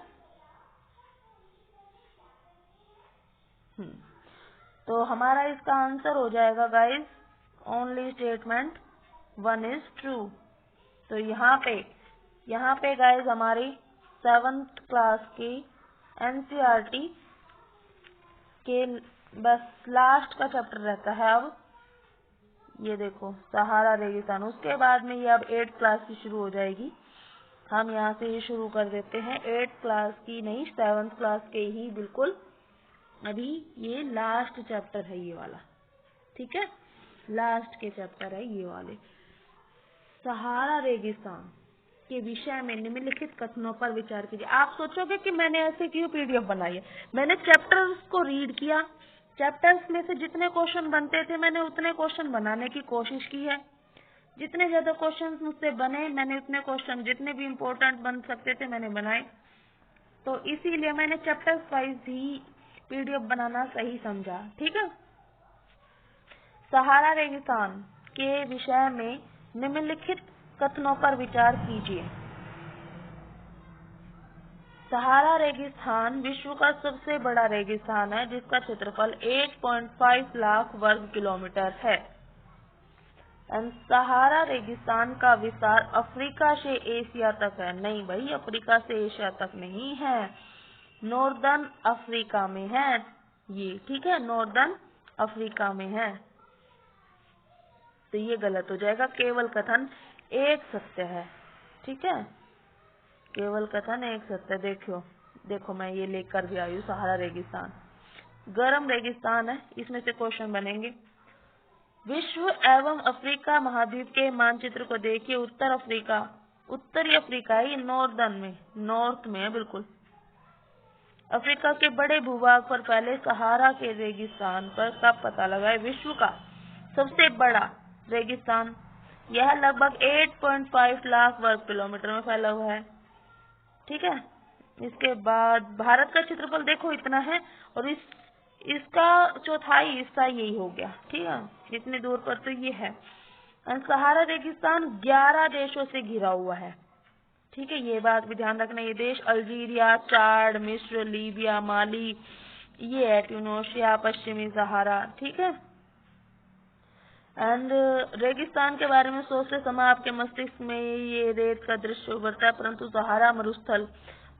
तो हमारा इसका आंसर हो जाएगा guys, only statement 1 is true. तो यहाँ पे गाइस हमारी 7th क्लास की NCERT के बस लास्ट का चैप्टर रहता है। अब ये देखो सहारा रेगिस्तान, उसके बाद में ये अब 8th क्लास की शुरू हो जाएगी। हम यहाँ से ही शुरू कर देते हैं 8th क्लास की नहीं, 7th क्लास के ही बिल्कुल। अभी ये लास्ट चैप्टर है ये वाला। ठीक है, लास्ट के चैप्टर है ये वाले। सहारा रेगिस्तान के विषय में निम्नलिखित कथनों पर विचार कीजिए। आप सोचोगे कि मैंने ऐसे क्यों पीडीएफ बनाई है। मैंने चैप्टर्स को रीड किया, चैप्टर्स में से जितने क्वेश्चन बनते थे मैंने उतने क्वेश्चन बनाने की कोशिश की है। जितने ज्यादा क्वेश्चन मुझसे बने, मैंने उतने क्वेश्चन जितने भी इम्पोर्टेंट बन सकते थे मैंने बनाए। तो इसीलिए मैंने चैप्टर्स वाइज ही पीडीएफ बनाना सही समझा। ठीक है। सहारा रेगिस्तान के विषय में निम्नलिखित कथनों पर विचार कीजिए। सहारा रेगिस्तान विश्व का सबसे बड़ा रेगिस्तान है जिसका क्षेत्रफल 1.5 लाख वर्ग किलोमीटर है। सहारा रेगिस्तान का विस्तार अफ्रीका से एशिया तक है। नहीं भाई, अफ्रीका से एशिया तक नहीं है, नॉर्दर्न अफ्रीका में है ये। ठीक है, नॉर्दर्न अफ्रीका में है। तो ये गलत हो जाएगा। केवल कथन एक सत्य है। ठीक है, केवल कथन एक सत्य। देखो मैं ये लेकर भी आई हूँ। सहारा रेगिस्तान गर्म रेगिस्तान है, इसमें से क्वेश्चन बनेंगे। विश्व एवं अफ्रीका महाद्वीप के मानचित्र को देखिए। उत्तरी अफ्रीका है, नॉर्दर्न में, नॉर्थ में है बिल्कुल। अफ्रीका के बड़े भूभाग पर फैले सहारा के रेगिस्तान पर का पता लगाए। विश्व का सबसे बड़ा रेगिस्तान यह लगभग 8.5 लाख वर्ग किलोमीटर में फैला हुआ है। ठीक है। इसके बाद भारत का क्षेत्रफल देखो इतना है और इसका चौथाई हिस्सा यही हो गया। ठीक है, इतनी दूर पर तो ये है। सहारा रेगिस्तान 11 देशों से घिरा हुआ है। ठीक है, ये बात भी ध्यान रखना। ये देश अल्जीरिया, चाड, मिस्र, लीबिया, माली, ये है ट्यूनीशिया, पश्चिमी सहारा। ठीक है। एंड रेगिस्तान के बारे में सोचते समय आपके मस्तिष्क में ये रेत का दृश्य उभरता है, परंतु सहारा मरुस्थल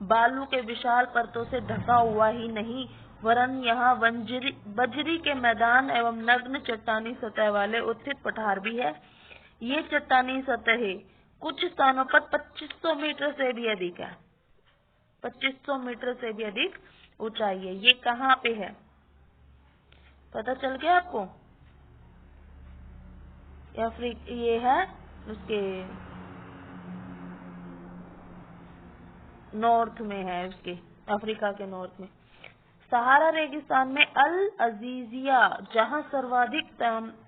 बालू के विशाल परतों से ढका हुआ ही नहीं, वरन यहाँ बजरी के मैदान एवं नग्न चट्टानी सतह वाले उत्थित पठार भी है। ये चट्टानी सतह कुछ स्थानों पर 2500 मीटर से भी अधिक है। 2500 मीटर से भी अधिक ऊंचाई है। ये कहाँ पे है पता चल गया आपको? ये है उसके नॉर्थ में है, उसके अफ्रीका के नॉर्थ में। सहारा रेगिस्तान में अल अजीजिया जहां सर्वाधिक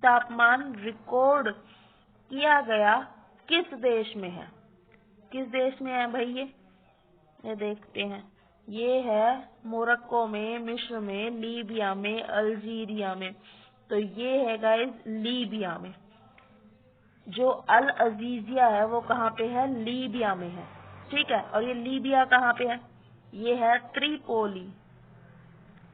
तापमान रिकॉर्ड किया गया किस देश में है? किस देश में है भाई? ये देखते हैं। ये है मोरक्को में, मिस्र में, लीबिया में, अल्जीरिया में। तो ये है गाइस लीबिया में। जो अल अजीजिया है वो कहाँ पे है? लीबिया में है। ठीक है, और ये लीबिया कहाँ पे है? ये है त्रिपोली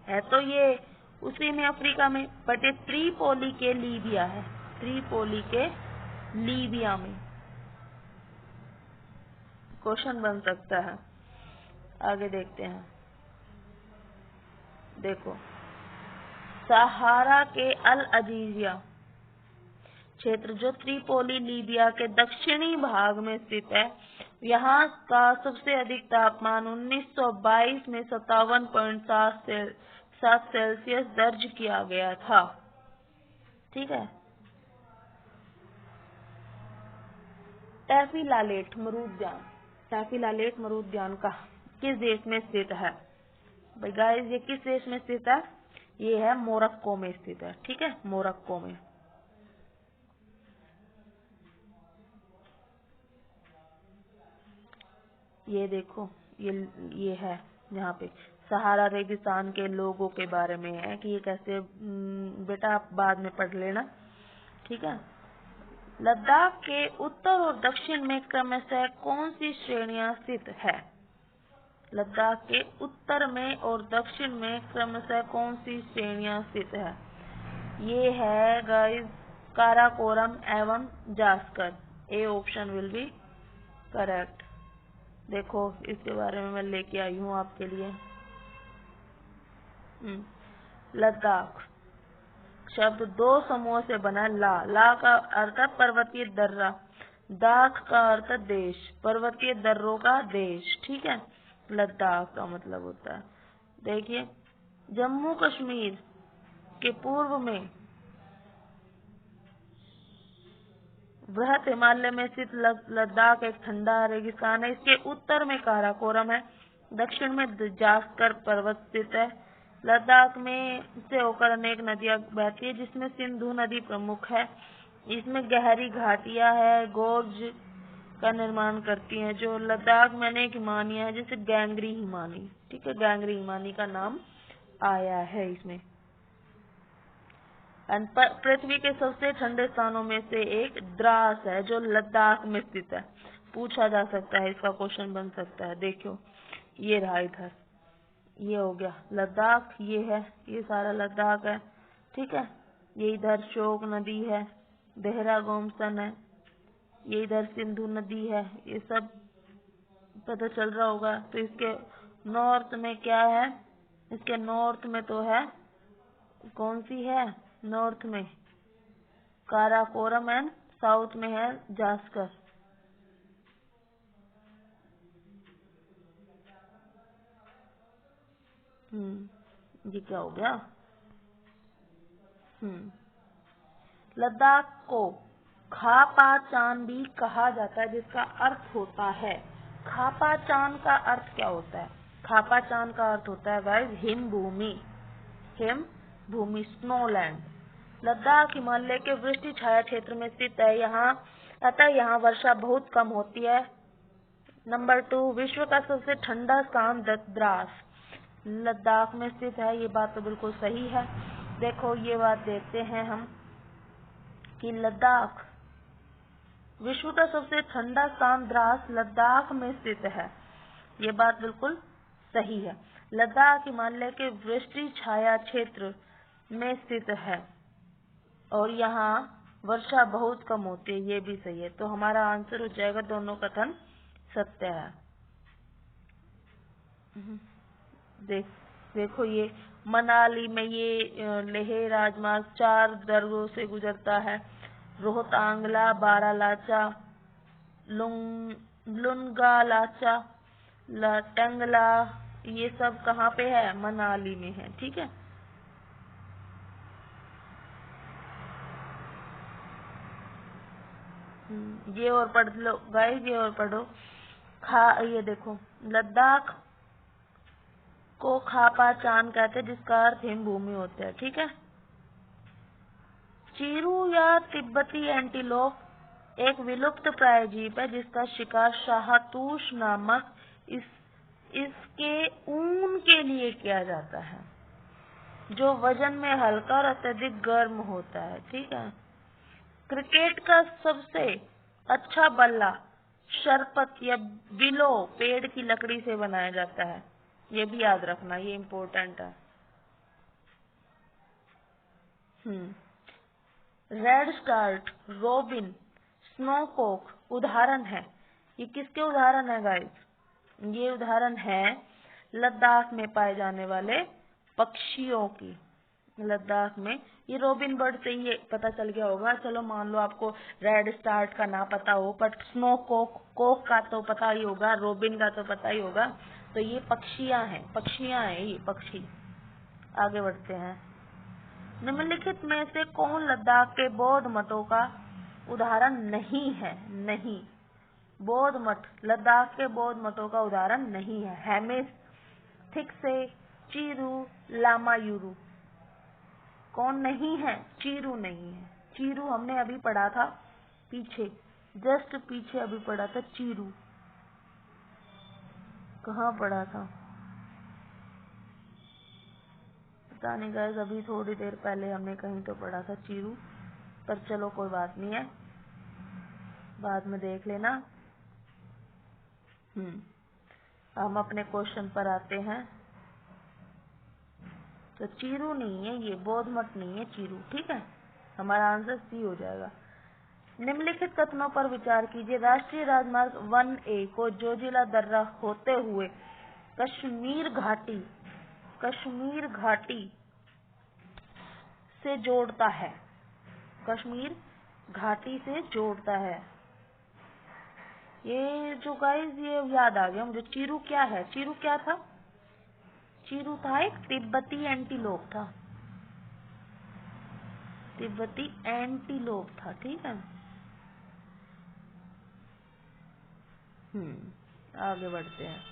है। तो ये उसी में अफ्रीका में, बट ये त्रिपोली के लीबिया है। त्रिपोली के लीबिया में। क्वेश्चन बन सकता है। आगे देखते हैं। देखो, सहारा के अल अजीजिया क्षेत्र जो त्रिपोली लीबिया के दक्षिणी भाग में स्थित है, यहाँ का सबसे अधिक तापमान 1922 में 57.7 सेल्सियस दर्ज किया गया था। ठीक है। टैफिलालेट मरुद्यान, टैफिलालेट मरुद्यान का किस देश में स्थित है? भाई गाइस, ये किस देश में स्थित है? ये है मोरक्को में स्थित है। ठीक है, मोरक्को में। ये देखो, ये है यहाँ पे सहारा रेगिस्तान के लोगों के बारे में है कि ये कैसे, बेटा आप बाद में पढ़ लेना। ठीक है। लद्दाख के उत्तर और दक्षिण में क्रमशः कौन सी श्रेणियां स्थित है? लद्दाख के उत्तर में और दक्षिण में क्रमशः कौन सी श्रेणियां स्थित है? ये है गाइस काराकोरम एवं Zanskar. A option will be correct. देखो, इसके बारे में मैं लेके आई हूँ आपके लिए। लद्दाख शब्द दो समूह से बना। ला का अर्थ है पर्वतीय दर्रा, दाख का अर्थ है देश, पर्वतीय दर्रों का देश। ठीक है, लद्दाख का मतलब होता है। देखिए, जम्मू कश्मीर के पूर्व में बृहद हिमालय में स्थित लद्दाख एक ठंडा रेगिस्तान है। इसके उत्तर में काराकोरम है, दक्षिण में जास्कर पर्वत स्थित है। लद्दाख में से होकर अनेक नदियां बहती है, जिसमें सिंधु नदी प्रमुख है। इसमें गहरी घाटियां है, गोर्ज का निर्माण करती हैं, जो लद्दाख में अनेक हिमानियां है, जैसे गैंगरी हिमानी। ठीक है, गैंगरी हिमानी का नाम आया है इसमें। पृथ्वी के सबसे ठंडे स्थानों में से एक द्रास है, जो लद्दाख में स्थित है। पूछा जा सकता है, इसका क्वेश्चन बन सकता है। देखो, ये रहा इधर, ये हो गया लद्दाख, ये है, ये सारा लद्दाख है। ठीक है, ये इधर शोक नदी है, देहरा गोमसन है, ये इधर सिंधु नदी है। ये सब पता चल रहा होगा। तो इसके नॉर्थ में क्या है? इसके नॉर्थ में तो है, कौन सी है नॉर्थ में? काराकोरम एंड साउथ में है जास्कर। ये क्या हो गया? लद्दाख को खापाचान भी कहा जाता है, जिसका अर्थ होता है, खापाचान का अर्थ क्या होता है? खापाचान का अर्थ होता है गाइस हिम भूमि, हिम भूमि, स्नोलैंड। लद्दाख हिमालय के वृष्टि छाया क्षेत्र में स्थित है। यहाँ वर्षा बहुत कम होती है। नंबर 2, विश्व का सबसे ठंडा स्थान द्रास लद्दाख में स्थित है। ये बात तो बिल्कुल सही है। देखो, ये बात देखते हैं हम कि लद्दाख विश्व का सबसे ठंडा स्थान द्रास लद्दाख में स्थित है। ये बात बिल्कुल सही है। लद्दाख हिमालय के वृष्टि छाया क्षेत्र में स्थित है और यहाँ वर्षा बहुत कम होती है। ये भी सही है। तो हमारा आंसर हो जाएगा, दोनों कथन सत्य है। देखो, ये मनाली में ये लेह राजमार्ग 4 दर्रों से गुजरता है। रोहतांगला, बारालाचा, लुनगालाचा, लटंगला, ये सब कहाँ पे है? मनाली में है। ठीक है। ये और पढ़ लो गाइस, ये और पढ़ो। ये देखो, लद्दाख को खापाचान कहते हैं, जिसका अर्थ हिम भूमि होता है। ठीक है। चीरू या तिब्बती एंटीलोप एक विलुप्त प्राय जीव है, जिसका शिकार शाहतूश नामक इसके ऊन के लिए किया जाता है, जो वजन में हल्का और अत्यधिक गर्म होता है। ठीक है। क्रिकेट का सबसे अच्छा बल्ला शरपत या बिलो पेड़ की लकड़ी से बनाया जाता है। ये भी याद रखना, ये इम्पोर्टेंट है। रेड स्टार्ट, रोबिन, स्नोकॉक उदाहरण है। ये किसके उदाहरण है गाइस? ये उदाहरण है लद्दाख में पाए जाने वाले पक्षियों की। लद्दाख में ये रॉबिन बर्ड से ये पता चल गया होगा। चलो मान लो आपको रेड स्टार्ट का ना पता हो, बट स्नो कोक का तो पता ही होगा, रॉबिन का तो पता ही होगा। तो ये पक्षियां हैं ये पक्षी। आगे बढ़ते हैं। निम्नलिखित में से कौन लद्दाख के बौद्ध मठों का उदाहरण नहीं है? नहीं, बौद्ध मठ लद्दाख के बौद्ध मठों का उदाहरण नहीं है। हेमिस, थिक्से, चीरू, लामायुरू। कौन नहीं है? चीरू नहीं है। चीरू हमने अभी पढ़ा था पीछे, जस्ट पीछे अभी पढ़ा था चीरू। कहाँ पढ़ा था पता नहीं गाइस, अभी थोड़ी देर पहले हमने कहीं तो पढ़ा था चीरू, पर चलो कोई बात नहीं है, बाद में देख लेना। हम अपने क्वेश्चन पर आते हैं। तो चीरू नहीं है, ये बौद्ध मठ नहीं है चीरू, ठीक है। हमारा आंसर सी हो जाएगा। निम्नलिखित कथनों पर विचार कीजिए। राष्ट्रीय राजमार्ग 1A को जोजिला दर्रा होते हुए कश्मीर घाटी से जोड़ता है। कश्मीर घाटी से जोड़ता है। ये जो गाइस, ये याद आ गया मुझे। चीरू क्या है? चीरू क्या था? चीरू था एक तिब्बती एंटीलोप था। तिब्बती एंटीलोप था, ठीक है। आगे बढ़ते हैं।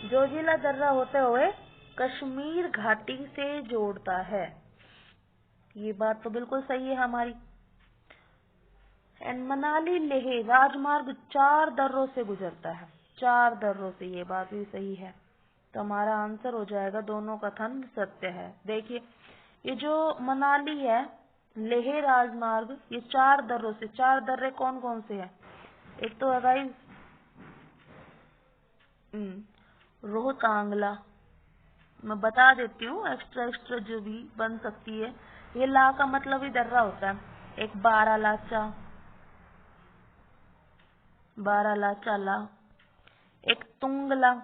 जोजिला दर्रा होते हुए कश्मीर घाटी से जोड़ता है। ये बात तो बिल्कुल सही है हमारी। एंड मनाली लेह राजमार्ग 4 दर्रों से गुजरता है। 4 दर्रों से, ये बात भी सही है। तो हमारा आंसर हो जाएगा, दोनों कथन सत्य है। देखिए, ये जो मनाली है लेह राजमार्ग, ये 4 दर्रों से, 4 दर्रे कौन कौन से हैं? एक तो है गाइस रोहतांगला, मैं बता देती हूँ, एक्स्ट्रा जो भी बन सकती है। ये ला का मतलब ही दर्रा होता है। एक बारालाचा ला, एक तुंगलंग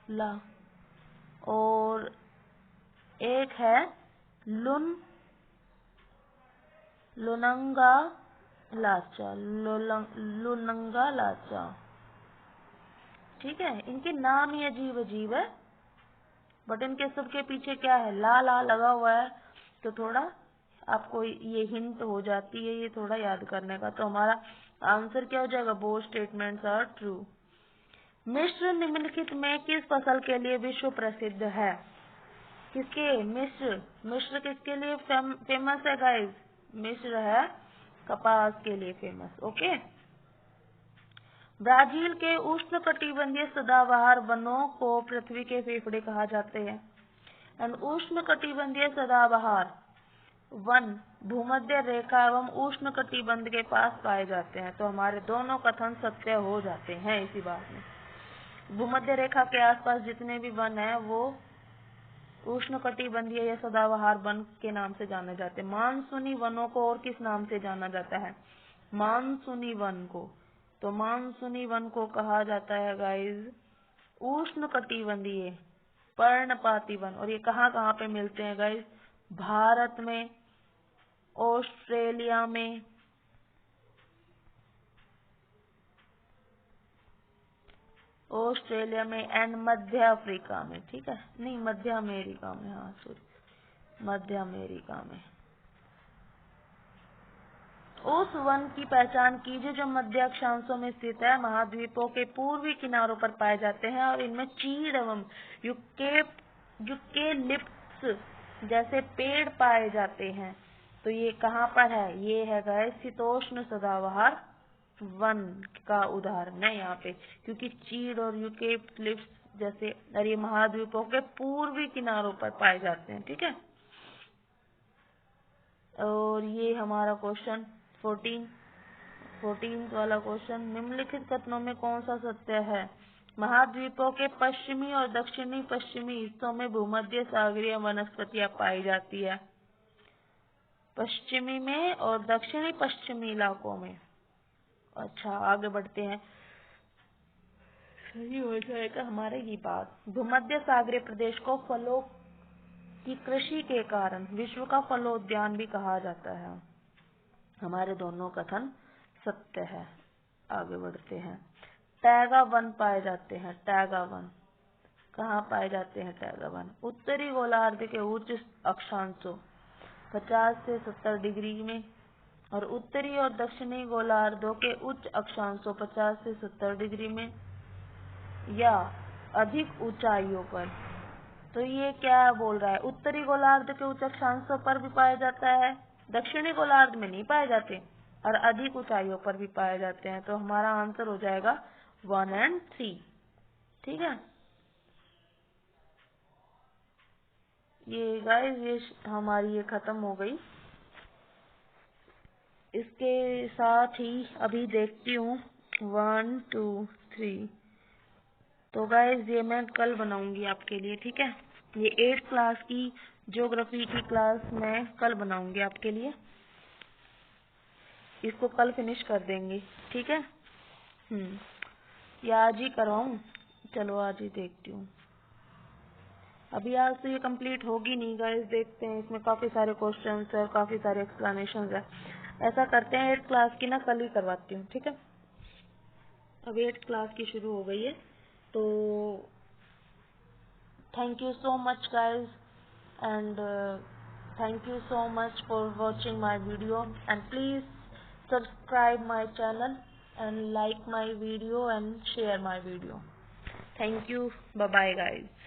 ला, और एक है लुनंगा लाचा, ठीक है। इनके नाम ही अजीब है, बट इनके सबके पीछे क्या है? ला लगा हुआ है, तो थोड़ा आपको ये हिंट हो जाती है, ये थोड़ा याद करने का। तो हमारा आंसर क्या हो जाएगा? Both statements are true. मिस्र निम्नलिखित में किस फसल के लिए विश्व प्रसिद्ध है? किसके? मिस्र किसके लिए फेमस है गाइस? मिस्र है कपास के लिए फेमस। ओके। ब्राजील के उष्णकटिबंधीय सदाबहार वनों को पृथ्वी के फेफड़े कहा जाते हैं। एंड उष्णकटिबंधीय सदाबहार वन भूमध्य रेखा एवं उष्णकटिबंध के पास पाए जाते हैं। तो हमारे दोनों कथन सत्य हो जाते हैं इसी बात में। भूमध्य रेखा के आसपास जितने भी वन है वो उष्णकटिबंधीय या सदाबहार वन के नाम से जाने जाते हैं। मानसूनी वनों को और किस नाम से जाना जाता है? मानसूनी वन को। तो मानसूनी वन को कहा जाता है गाइस उष्णकटिबंधीय पर्णपाती वन। और ये कहाँ कहाँ पे मिलते हैं गाइस? भारत में, ऑस्ट्रेलिया में, एंड मध्य अफ्रीका में, ठीक है। नहीं, मध्य अमेरिका में, हाँ सॉरी, मध्य अमेरिका में। उस वन की पहचान कीजिए जो मध्य अक्षांशों में स्थित है, महाद्वीपों के पूर्वी किनारों पर पाए जाते हैं और इनमें चीड़ एवं यूकेलिप्टस जैसे पेड़ पाए जाते हैं। तो ये कहाँ पर है? ये है गाइस शीतोष्ण सदाबहार वन का उदाहरण है यहाँ पे, क्योंकि चीड़ और यूकेलिप्टस जैसे ये महाद्वीपों के पूर्वी किनारों पर पाए जाते हैं, ठीक है। और ये हमारा क्वेश्चन 14 वाला क्वेश्चन, निम्नलिखित कथनों में कौन सा सत्य है? महाद्वीपों के पश्चिमी और दक्षिणी पश्चिमी हिस्सों में भूमध्य सागरीय वनस्पतियां पाई जाती है। पश्चिमी में और दक्षिणी पश्चिमी इलाकों में। अच्छा, आगे बढ़ते हैं, सही हो जाएगा हमारे ये बात। भूमध्य सागरीय प्रदेश को फलों की कृषि के कारण विश्व का फलोद्यान भी कहा जाता है। हमारे दोनों कथन सत्य है। आगे बढ़ते हैं। टैगा वन पाए जाते हैं। टैगा वन कहाँ पाए जाते हैं? टैगा वन उत्तरी गोलार्ध के उच्च अक्षांशों 50 से 70 डिग्री में और उत्तरी और दक्षिणी गोलार्धों के उच्च अक्षांशों 50 से 70 डिग्री में या अधिक ऊंचाइयों पर। तो ये क्या बोल रहा है? उत्तरी गोलार्ध के उच्च अक्षांशों पर भी पाया जाता है, दक्षिणी गोलार्ध में नहीं पाए जाते, और अधिक ऊंचाइयों पर भी पाए जाते हैं। तो हमारा आंसर हो जाएगा 1 और 3। ठीक है, ये गाइस ये हमारी ये खत्म हो गई। इसके साथ ही अभी देखती हूँ 1 2 3। तो गाइस ये मैं कल बनाऊंगी आपके लिए। ठीक है, ये 8th क्लास की ज्योग्राफी की क्लास मैं कल बनाऊंगी आपके लिए। इसको कल फिनिश कर देंगे। ठीक है, या आज ही करवाऊं? चलो आज ही देखती हूँ। अभी आज तो ये कंप्लीट होगी नहीं गाइस, देखते हैं। इसमें काफी सारे क्वेश्चंस है और काफी सारे एक्सप्लेनेशन है। ऐसा करते हैं 8th क्लास की ना कल ही करवाती हूँ। ठीक है, अब 8th क्लास की शुरू हो गई है। तो thank you so much guys, and thank you so much for watching my video, and please subscribe my channel and like my video and share my video. Thank you. Bye bye guys.